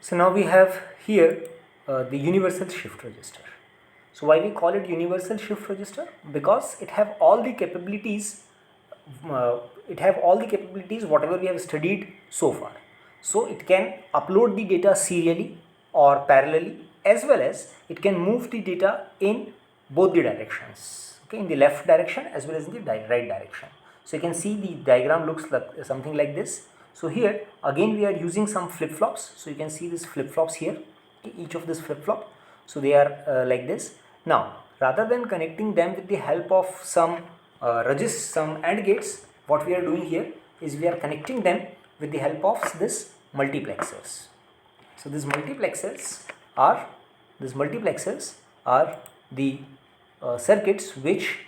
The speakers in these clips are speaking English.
So now we have here the universal shift register. So why we call it universal shift register? Because it have all the capabilities. Whatever we have studied so far. So it can upload the data serially or parallelly, as well as it can move the data in both the directions. Okay, in the left direction as well as in the right direction. So you can see the diagram looks like something like this. So here again we are using some flip-flops. So you can see these flip-flops here, okay, each of this flip-flop. So they are like this. Now rather than connecting them with the help of some some AND gates, what we are doing here is we are connecting them with the help of this multiplexers. So these multiplexers are the circuits which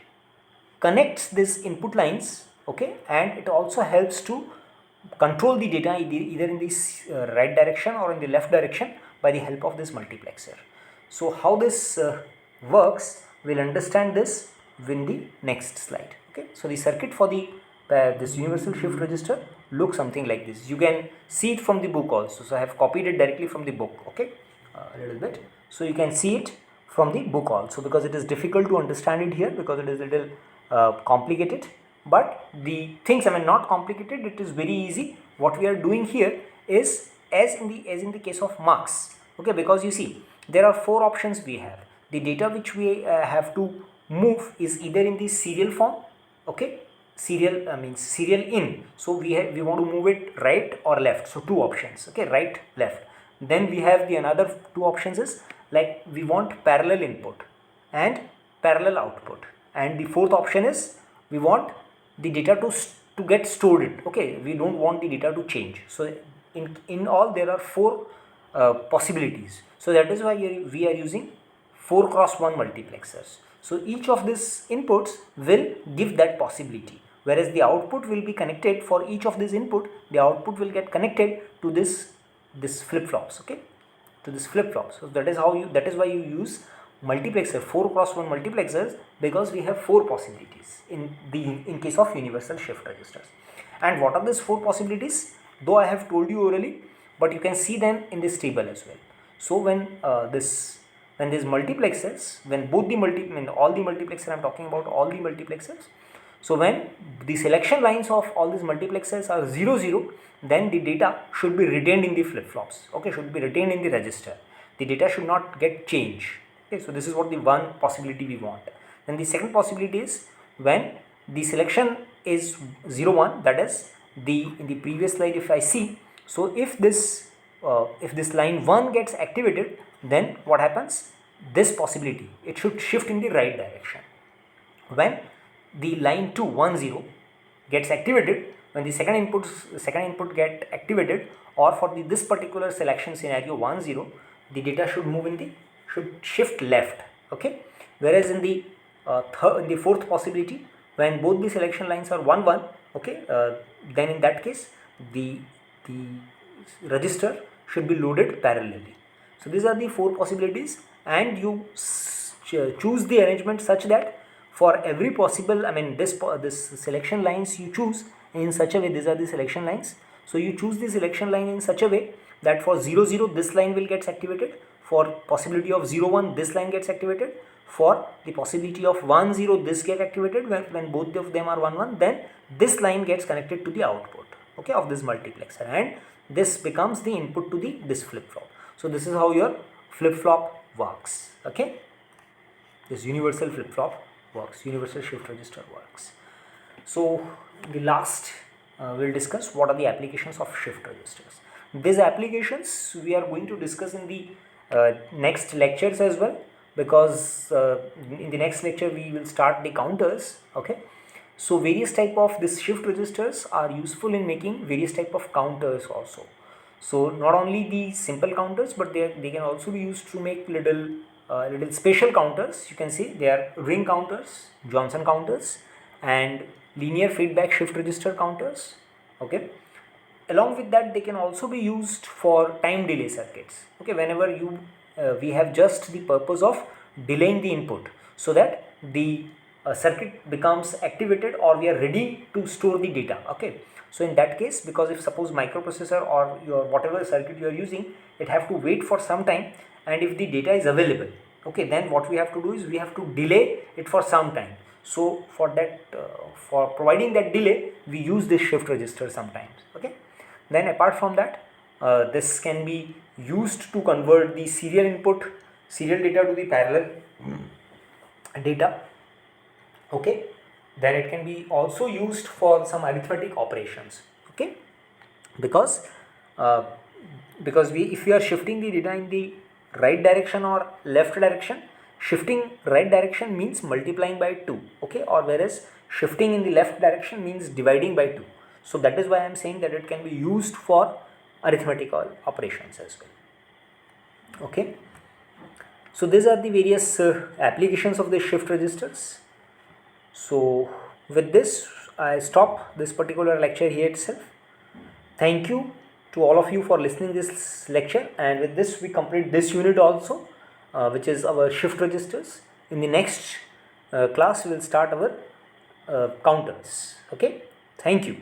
connects these input lines, okay, and it also helps to control the data either in this right direction or in the left direction by the help of this multiplexer. So how this works, we'll understand this in the next slide. Okay, so the circuit for the this universal shift register looks something like this. You can see it from the book also. So I have copied it directly from the book. Okay, a little bit. So you can see it from the book also, because it is difficult to understand it here because it is a little complicated. But the things, I mean, not complicated. It is very easy. What we are doing here is as in the case of marks. Okay, because you see there are four options we have. The data which we have to move is either in the serial form. Okay, serial means serial in. So we want to move it right or left. So two options. Okay, right, left. Then we have the another two options is like we want parallel input and parallel output. And the fourth option is we want the data to get stored it. Okay, we don't want the data to change. So in all there are four possibilities. So that is why we are using 4x1 multiplexers. So each of these inputs will give that possibility, whereas the output will be connected for each of these input. The output will get connected to this flip-flops. Okay, to this flip-flops. So that is why you use multiplexer, 4x1 multiplexers, because we have four possibilities in case of universal shift registers. And what are these four possibilities? Though I have told you orally, but you can see them in this table as well. So when these multiplexers, when both the all the multiplexers, I am talking about all the multiplexers. So when the selection lines of all these multiplexers are 0 0, then the data should be retained in the flip-flops. Okay, should be retained in the register. The data should not get changed. Okay, so this is what the one possibility we want. Then the second possibility is when the selection is 0 1, that is in the previous slide if I see. So if this line 1 gets activated, then what happens? This possibility, it should shift in the right direction. When the line 2 1 0 gets activated, when the second input get activated, or for this particular selection scenario 1 0, the data should shift left. Okay, whereas in the fourth possibility, when both the selection lines are 1 1, okay, then in that case the register should be loaded parallelly. So these are the four possibilities, and you choose the arrangement such that for every possible, I mean this selection lines you choose in such a way. These are the selection lines. So you choose the selection line in such a way that for 0 0 this line will get activated, for possibility of 0 1 this line gets activated, for the possibility of 1 0 this get activated. When both of them are 1 1, then this line gets connected to the output, okay, of this multiplexer, and this becomes the input to this flip-flop. So this is how your flip-flop works. Okay, this universal flip-flop works, universal shift register works. So the last we'll discuss what are the applications of shift registers. These applications we are going to discuss in the next lectures as well, because in the next lecture we will start the counters. Okay, so various type of this shift registers are useful in making various type of counters also. So not only the simple counters, but they can also be used to make little special counters. You can see they are ring counters, Johnson counters, and linear feedback shift register counters. Okay, along with that they can also be used for time delay circuits. Okay, whenever we have just the purpose of delaying the input so that the circuit becomes activated or we are ready to store the data. Okay, So in that case, because if suppose microprocessor or your whatever circuit you are using, it have to wait for some time, and if the data is available, okay, then what we have to do is we have to delay it for some time. So for that, for providing that delay, we use this shift register sometimes. Okay, then apart from that, this can be used to convert the serial data to the parallel data. Okay, then it can be also used for some arithmetic operations. Okay, because uh, we, if we are shifting the data in the right direction or left direction, shifting right direction means multiplying by 2. Okay, or whereas shifting in the left direction means dividing by 2. So that is why I am saying that it can be used for arithmetical operations as well. Okay, so these are the various applications of the shift registers. So with this, I stop this particular lecture here itself. Thank you to all of you for listening this lecture, and with this we complete this unit also, which is our shift registers. In the next class we will start our counters. Okay, thank you.